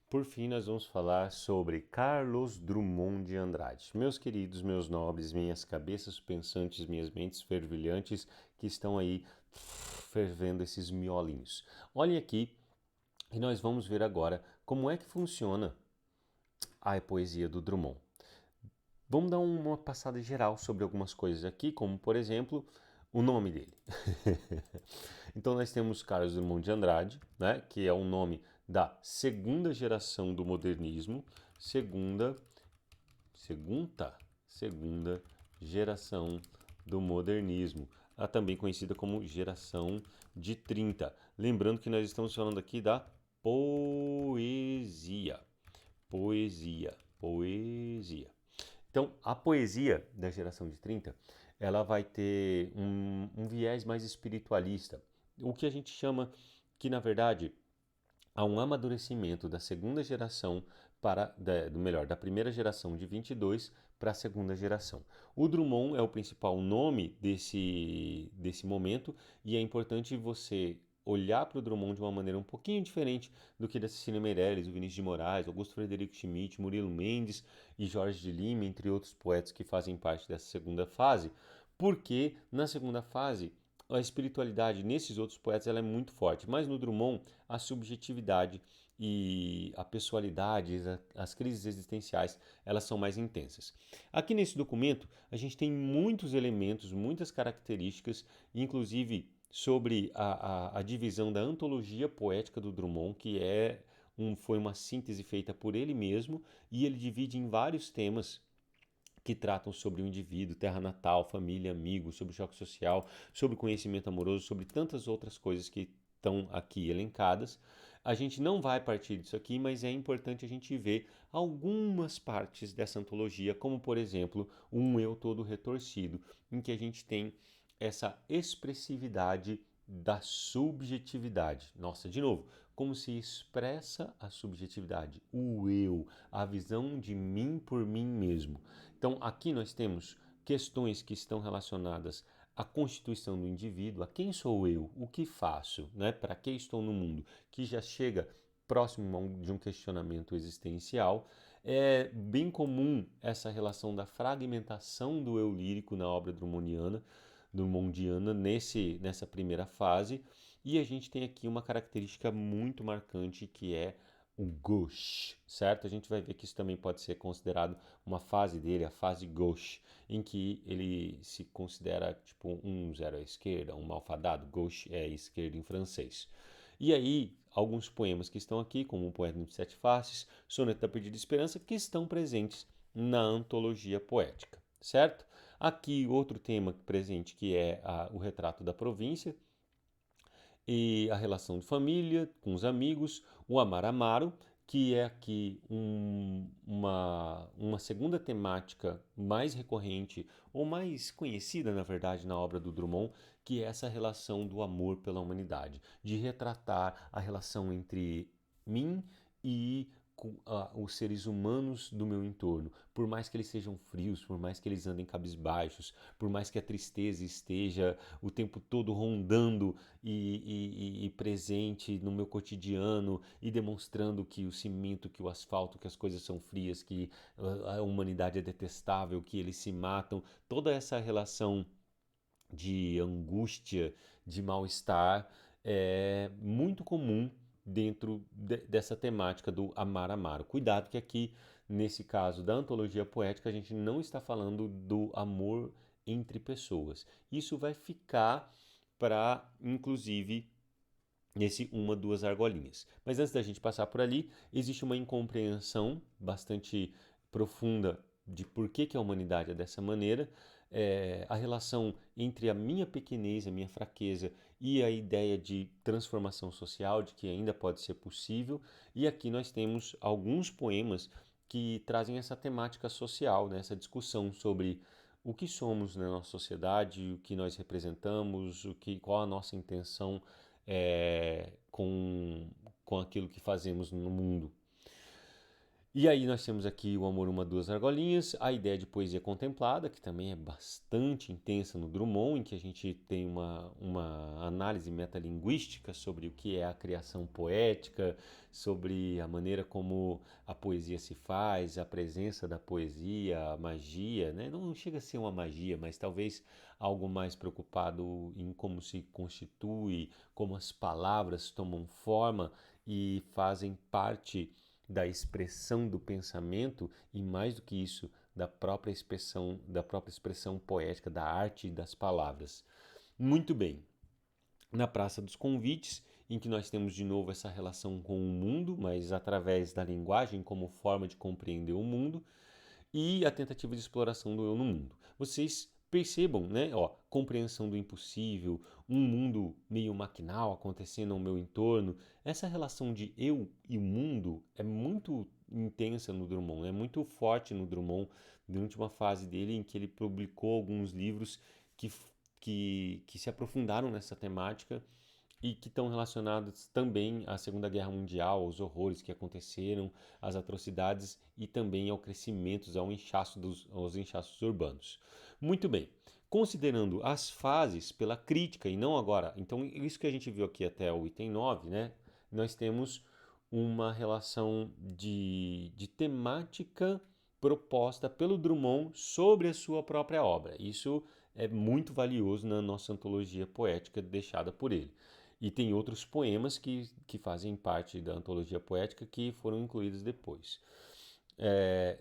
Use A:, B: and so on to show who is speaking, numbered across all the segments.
A: Por fim, nós vamos falar sobre Carlos Drummond de Andrade. Meus queridos, meus nobres, minhas cabeças pensantes, minhas mentes fervilhantes que estão aí fervendo esses miolinhos. Olhem aqui e nós vamos ver agora como é que funciona a poesia do Drummond. Vamos dar uma passada geral sobre algumas coisas aqui, como por exemplo o nome dele. Então nós temos Carlos Drummond de Andrade, né, que é o nome da segunda geração do modernismo, segunda geração do modernismo, também conhecida como geração de 30. Lembrando que nós estamos falando aqui da poesia. Poesia. Então, a poesia da geração de 30, ela vai ter um viés mais espiritualista, o que a gente chama que, na verdade, há um amadurecimento da segunda geração da primeira geração de 22 para a segunda geração. O Drummond é o principal nome desse momento e é importante você olhar para o Drummond de uma maneira um pouquinho diferente do que da Cecília Meirelles, o Vinícius de Moraes, Augusto Frederico Schmidt, Murilo Mendes e Jorge de Lima, entre outros poetas que fazem parte dessa segunda fase, porque na segunda fase a espiritualidade nesses outros poetas ela é muito forte, mas no Drummond a subjetividade e a pessoalidade, as crises existenciais, elas são mais intensas. Aqui nesse documento a gente tem muitos elementos, muitas características, inclusive sobre a divisão da antologia poética do Drummond, que foi uma síntese feita por ele mesmo, e ele divide em vários temas que tratam sobre o indivíduo, terra natal, família, amigos, sobre choque social, sobre conhecimento amoroso, sobre tantas outras coisas que estão aqui elencadas. A gente não vai partir disso aqui, mas é importante a gente ver algumas partes dessa antologia, como por exemplo, um eu todo retorcido, em que a gente tem essa expressividade da subjetividade. Nossa, de novo, como se expressa a subjetividade, o eu, a visão de mim por mim mesmo. Então, aqui nós temos questões que estão relacionadas à constituição do indivíduo, a quem sou eu, o que faço, né? Para que estou no mundo, que já chega próximo de um questionamento existencial. É bem comum essa relação da fragmentação do eu lírico na obra drummondiana nessa primeira fase, e a gente tem aqui uma característica muito marcante que é o gauche, certo? A gente vai ver que isso também pode ser considerado uma fase dele, a fase gauche, em que ele se considera tipo um zero à esquerda, um malfadado, gauche é esquerda em francês. E aí, alguns poemas que estão aqui, como o Poeta de Sete Faces, Soneto da Perdida Esperança, que estão presentes na antologia poética, certo? Aqui, outro tema presente que é o retrato da província, e a relação de família com os amigos, o amar amaro, que é aqui uma segunda temática mais recorrente, ou mais conhecida, na verdade, na obra do Drummond, que é essa relação do amor pela humanidade, de retratar a relação entre mim e os seres humanos do meu entorno, por mais que eles sejam frios, por mais que eles andem cabisbaixos, por mais que a tristeza esteja o tempo todo rondando e presente no meu cotidiano e demonstrando que o cimento, que o asfalto, que as coisas são frias, que a humanidade é detestável, que eles se matam, toda essa relação de angústia, de mal-estar é muito comum dentro dessa temática do amar amaro. Cuidado que aqui, nesse caso da antologia poética, a gente não está falando do amor entre pessoas. Isso vai ficar para, inclusive, nesse uma, duas argolinhas. Mas antes da gente passar por ali, existe uma incompreensão bastante profunda de por que a humanidade é dessa maneira, a relação entre a minha pequenez, a minha fraqueza e a ideia de transformação social, de que ainda pode ser possível. E aqui nós temos alguns poemas que trazem essa temática social, né? Essa discussão sobre o que somos na nossa sociedade, o que nós representamos, qual a nossa intenção com aquilo que fazemos no mundo. E aí nós temos aqui o Amor, Uma, Duas Argolinhas, a ideia de poesia contemplada, que também é bastante intensa no Drummond, em que a gente tem uma análise metalinguística sobre o que é a criação poética, sobre a maneira como a poesia se faz, a presença da poesia, a magia, né? Não chega a ser uma magia, mas talvez algo mais preocupado em como se constitui, como as palavras tomam forma e fazem parte da expressão do pensamento e, mais do que isso, da própria expressão poética, da arte das palavras. Muito bem. Na Praça dos Convites, em que nós temos de novo essa relação com o mundo, mas através da linguagem como forma de compreender o mundo, e a tentativa de exploração do eu no mundo. Vocês percebam, né? Ó, compreensão do impossível, um mundo meio maquinal acontecendo ao meu entorno. Essa relação de eu e o mundo é muito intensa no Drummond, é muito forte no Drummond durante uma fase dele em que ele publicou alguns livros que, que se aprofundaram nessa temática e que estão relacionados também à Segunda Guerra Mundial, aos horrores que aconteceram, às atrocidades e também ao crescimento, aos inchaços urbanos. Muito bem. Considerando as fases pela crítica e não agora, então isso que a gente viu aqui até o item 9, né? Nós temos uma relação de temática proposta pelo Drummond sobre a sua própria obra. Isso é muito valioso na nossa antologia poética deixada por ele. E tem outros poemas que fazem parte da antologia poética que foram incluídos depois.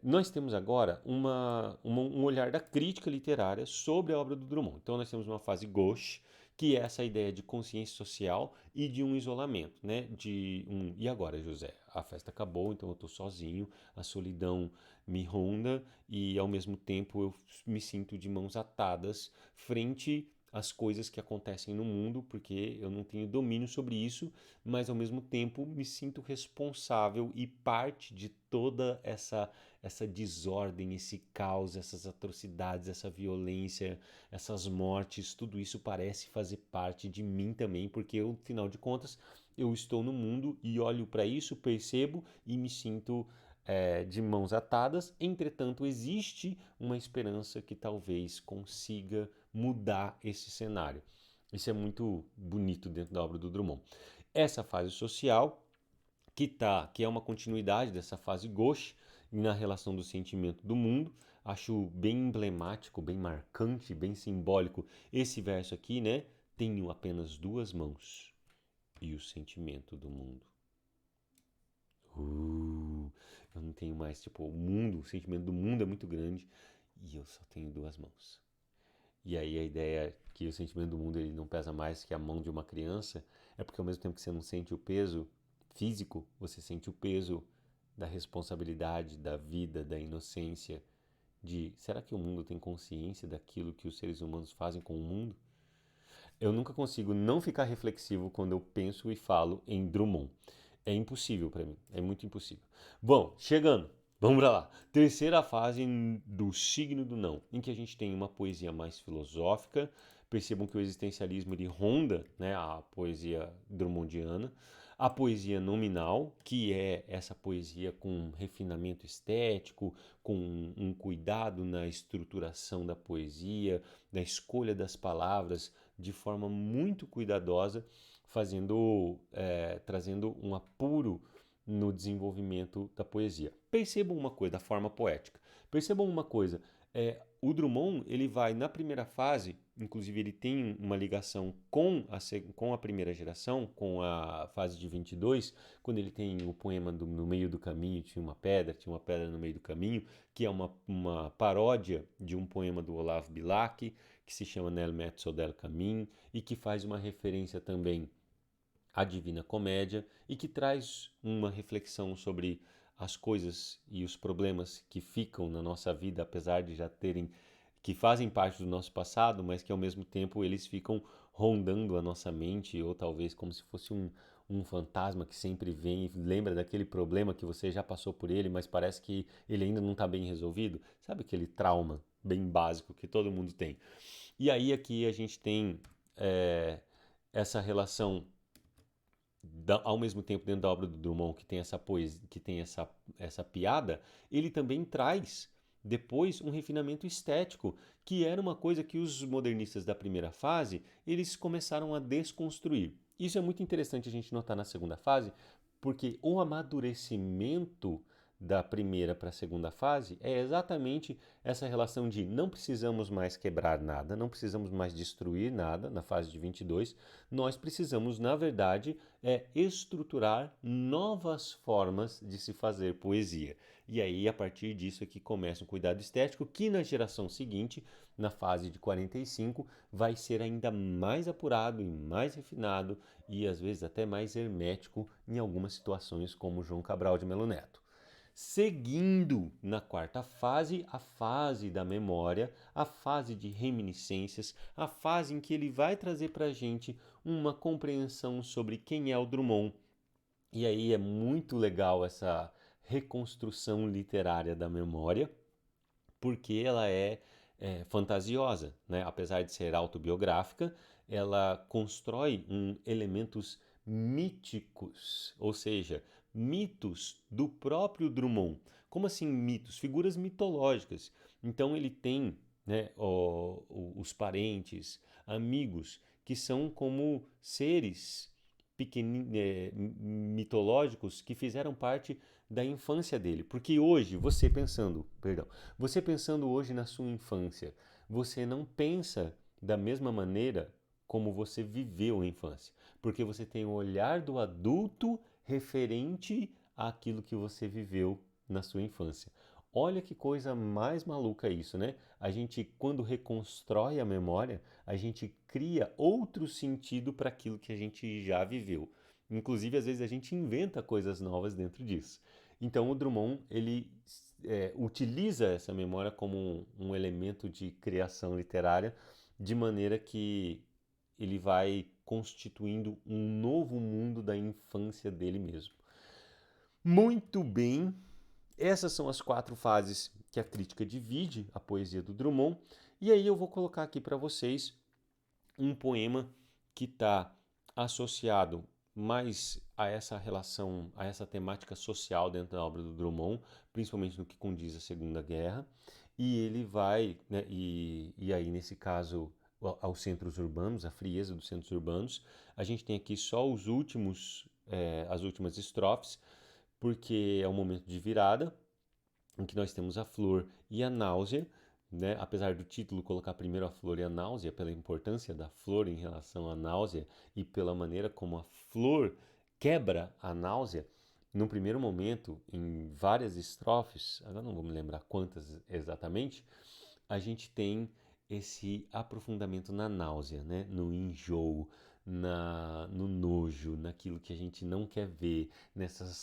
A: Nós temos agora um olhar da crítica literária sobre a obra do Drummond. Então nós temos uma fase gauche, que é essa ideia de consciência social e de um isolamento, né? E agora, José? A festa acabou, então eu estou sozinho, a solidão me ronda e ao mesmo tempo eu me sinto de mãos atadas frente às coisas que acontecem no mundo, porque eu não tenho domínio sobre isso, mas ao mesmo tempo me sinto responsável e parte de toda essa desordem, esse caos, essas atrocidades, essa violência, essas mortes, tudo isso parece fazer parte de mim também, porque eu, afinal de contas, eu estou no mundo e olho para isso, percebo e me sinto de mãos atadas. Entretanto, existe uma esperança que talvez consiga mudar esse cenário. Isso é muito bonito dentro da obra do Drummond. Essa fase social, que é uma continuidade dessa fase gauche na relação do sentimento do mundo, acho bem emblemático, bem marcante, bem simbólico esse verso aqui, né? Tenho apenas duas mãos e o sentimento do mundo. Eu não tenho mais, tipo, o sentimento do mundo é muito grande e eu só tenho duas mãos. E aí a ideia é que o sentimento do mundo ele não pesa mais que a mão de uma criança, é porque ao mesmo tempo que você não sente o peso físico, você sente o peso da responsabilidade, da vida, da inocência, de será que o mundo tem consciência daquilo que os seres humanos fazem com o mundo? Eu nunca consigo não ficar reflexivo quando eu penso e falo em Drummond. É impossível para mim, é muito impossível. Bom, chegando, vamos para lá. Terceira fase do signo do não, em que a gente tem uma poesia mais filosófica. Percebam que o existencialismo ele ronda, né, a poesia drummondiana. A poesia nominal, que é essa poesia com refinamento estético, com um cuidado na estruturação da poesia, na escolha das palavras de forma muito cuidadosa, trazendo um apuro no desenvolvimento da poesia. Percebam uma coisa, da forma poética. Percebam uma coisa, o Drummond ele vai na primeira fase, inclusive ele tem uma ligação com a primeira geração, com a fase de 22, quando ele tem o poema No Meio do Caminho, tinha uma pedra no meio do caminho, que é uma paródia de um poema do Olavo Bilac, que se chama Nel mezzo del camin, e que faz uma referência também à Divina Comédia e que traz uma reflexão sobre as coisas e os problemas que ficam na nossa vida, apesar de já que fazem parte do nosso passado, mas que ao mesmo tempo eles ficam rondando a nossa mente, ou talvez como se fosse um fantasma que sempre vem e lembra daquele problema que você já passou por ele, mas parece que ele ainda não está bem resolvido. Sabe aquele trauma bem básico que todo mundo tem? E aí aqui a gente tem essa relação ao mesmo tempo dentro da obra do Drummond que tem essa poesia, que tem essa piada, ele também traz depois um refinamento estético, que era uma coisa que os modernistas da primeira fase, eles começaram a desconstruir. Isso é muito interessante a gente notar na segunda fase, porque o amadurecimento da primeira para a segunda fase é exatamente essa relação de não precisamos mais quebrar nada, não precisamos mais destruir nada na fase de 22, nós precisamos, na verdade, estruturar novas formas de se fazer poesia. E aí, a partir disso é que começa um cuidado estético que na geração seguinte, na fase de 45, vai ser ainda mais apurado e mais refinado e às vezes até mais hermético em algumas situações, como João Cabral de Melo Neto. Seguindo na quarta fase, a fase da memória, a fase de reminiscências, a fase em que ele vai trazer para a gente uma compreensão sobre quem é o Drummond. E aí é muito legal essa reconstrução literária da memória, porque ela é fantasiosa, né? Apesar de ser autobiográfica, ela constrói elementos míticos, ou seja, mitos do próprio Drummond. Como assim mitos? Figuras mitológicas. Então ele tem, né, os parentes, amigos, que são como seres mitológicos que fizeram parte da infância dele. Porque hoje, você pensando hoje na sua infância, você não pensa da mesma maneira como você viveu a infância, porque você tem o olhar do adulto referente àquilo que você viveu na sua infância. Olha que coisa mais maluca isso, né? A gente, quando reconstrói a memória, a gente cria outro sentido para aquilo que a gente já viveu. Inclusive, às vezes a gente inventa coisas novas dentro disso. Então, o Drummond ele utiliza essa memória como um elemento de criação literária, de maneira que ele vai constituindo um novo mundo da infância dele mesmo. Muito bem, essas são as 4 fases que a crítica divide a poesia do Drummond, e aí eu vou colocar aqui para vocês um poema que está associado mais a essa relação, a essa temática social dentro da obra do Drummond, principalmente no que condiz à Segunda Guerra, e ele vai, né, e aí nesse caso aos centros urbanos, a frieza dos centros urbanos, a gente tem aqui só as últimas estrofes, porque é um momento de virada, em que nós temos a flor e a náusea, né? Apesar do título colocar primeiro a flor e a náusea, pela importância da flor em relação à náusea e pela maneira como a flor quebra a náusea, num primeiro momento, em várias estrofes, agora não vou me lembrar quantas exatamente, a gente tem esse aprofundamento na náusea, né? No enjoo, no nojo, naquilo que a gente não quer ver,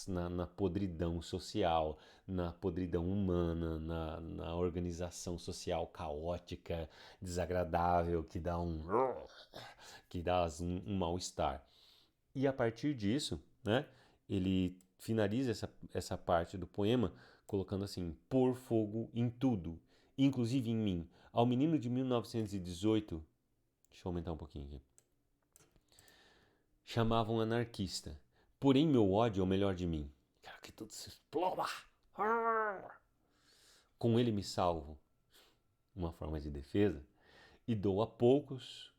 A: na podridão social, na podridão humana, na organização social caótica, desagradável, que dá um mal-estar. E a partir disso, né, ele finaliza essa parte do poema colocando assim: pôr fogo em tudo, inclusive em mim. Ao menino de 1918, deixa eu aumentar um pouquinho aqui, chamavam anarquista. Porém, meu ódio é o melhor de mim. Quero que tudo se exploda. Com ele me salvo, uma forma de defesa, e dou a poucos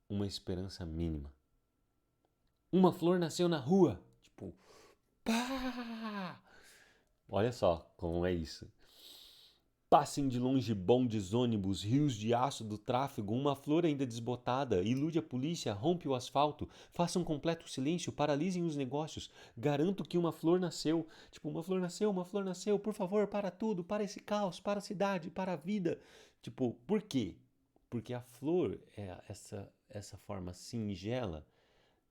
A: uma esperança mínima. Uma flor nasceu na rua. Tipo, pá! Olha só como é isso. Passem de longe bondes, ônibus, rios de aço do tráfego, uma flor ainda desbotada, ilude a polícia, rompe o asfalto, façam completo silêncio, paralisem os negócios, garanto que uma flor nasceu. Tipo, uma flor nasceu, por favor, para tudo, para esse caos, para a cidade, para a vida. Tipo, por quê? Porque a flor é essa forma singela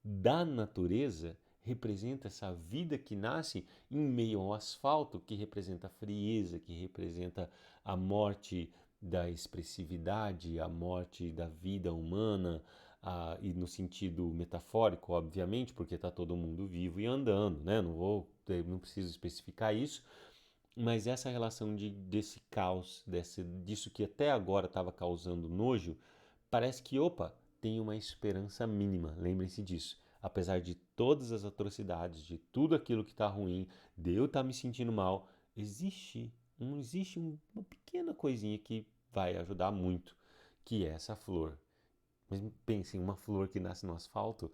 A: da natureza, representa essa vida que nasce em meio ao asfalto, que representa a frieza, que representa a morte da expressividade, a morte da vida humana, e no sentido metafórico, obviamente, porque está todo mundo vivo e andando, né? Não preciso especificar isso, mas essa relação desse caos, disso que até agora estava causando nojo, parece que, opa, tem uma esperança mínima, lembrem-se disso. apesar de todas as atrocidades, de tudo aquilo que está ruim, de eu estar me sentindo mal, existe uma pequena coisinha que vai ajudar muito, que é essa flor. Mas pensem, uma flor que nasce no asfalto,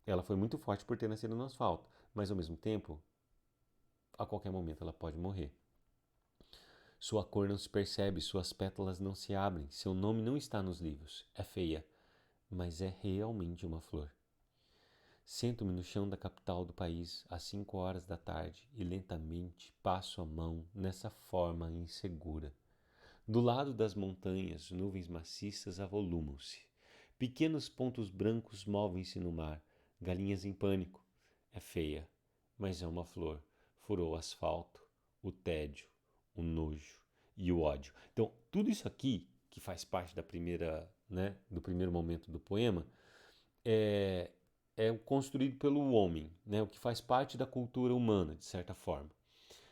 A: ela foi muito forte por ter nascido no asfalto, mas ao mesmo tempo, a qualquer momento ela pode morrer. Sua cor não se percebe, suas pétalas não se abrem, seu nome não está nos livros. É feia, mas é realmente uma flor. Sento-me no chão da capital do país às 5 horas da tarde e lentamente passo a mão nessa forma insegura. Do lado das montanhas, nuvens maciças avolumam-se. Pequenos pontos brancos movem-se no mar, galinhas em pânico. É feia, mas é uma flor. Furou o asfalto, o tédio, o nojo e o ódio. Então, tudo isso aqui, que faz parte da primeira, né, do primeiro momento do poema, é, é construído pelo homem, né, o que faz parte da cultura humana, de certa forma,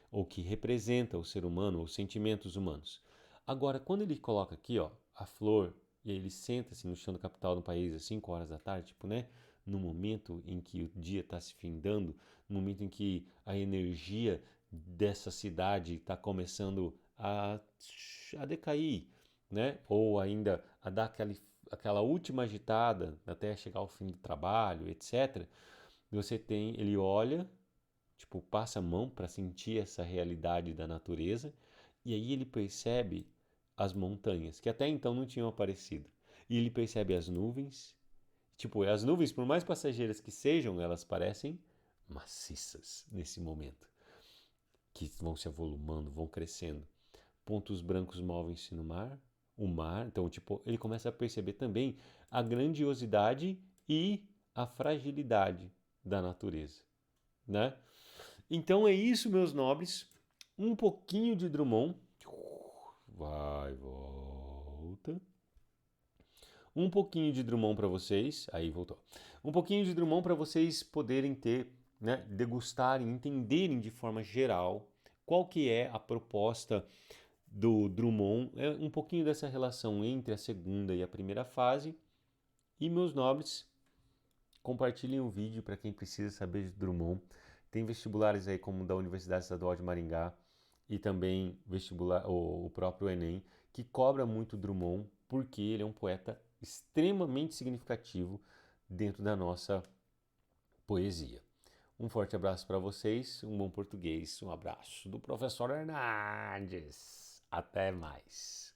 A: ou que representa o ser humano, os sentimentos humanos. Agora, quando ele coloca aqui, ó, a flor, e aí ele senta-se no chão da capital do país às 5 horas da tarde, tipo, né? No momento em que o dia está se findando, no momento em que a energia dessa cidade está começando a decair, né? Ou ainda a dar aquela última agitada até chegar ao fim do trabalho, etc. Ele olha, tipo, passa a mão para sentir essa realidade da natureza, e aí ele percebe as montanhas, que até então não tinham aparecido. E ele percebe as nuvens, tipo, as nuvens, por mais passageiras que sejam, elas parecem maciças nesse momento, que vão se avolumando, vão crescendo. Pontos brancos movem-se no mar, o mar, então, tipo, ele começa a perceber também a grandiosidade e a fragilidade da natureza, né? Então é isso, meus nobres. Um pouquinho de Drummond. Vai, volta. Um pouquinho de Drummond para vocês. Aí voltou. Um pouquinho de Drummond para vocês poderem ter, né, degustarem, entenderem de forma geral qual que é a proposta do Drummond. É um pouquinho dessa relação entre a segunda e a primeira fase. E, meus nobres, compartilhem o vídeo para quem precisa saber de Drummond. Tem vestibulares aí como o da Universidade Estadual de Maringá e também vestibular, o próprio Enem, que cobra muito Drummond porque ele é um poeta extremamente significativo dentro da nossa poesia. Um forte abraço para vocês, um bom português, um abraço do professor Hernandes. Até mais.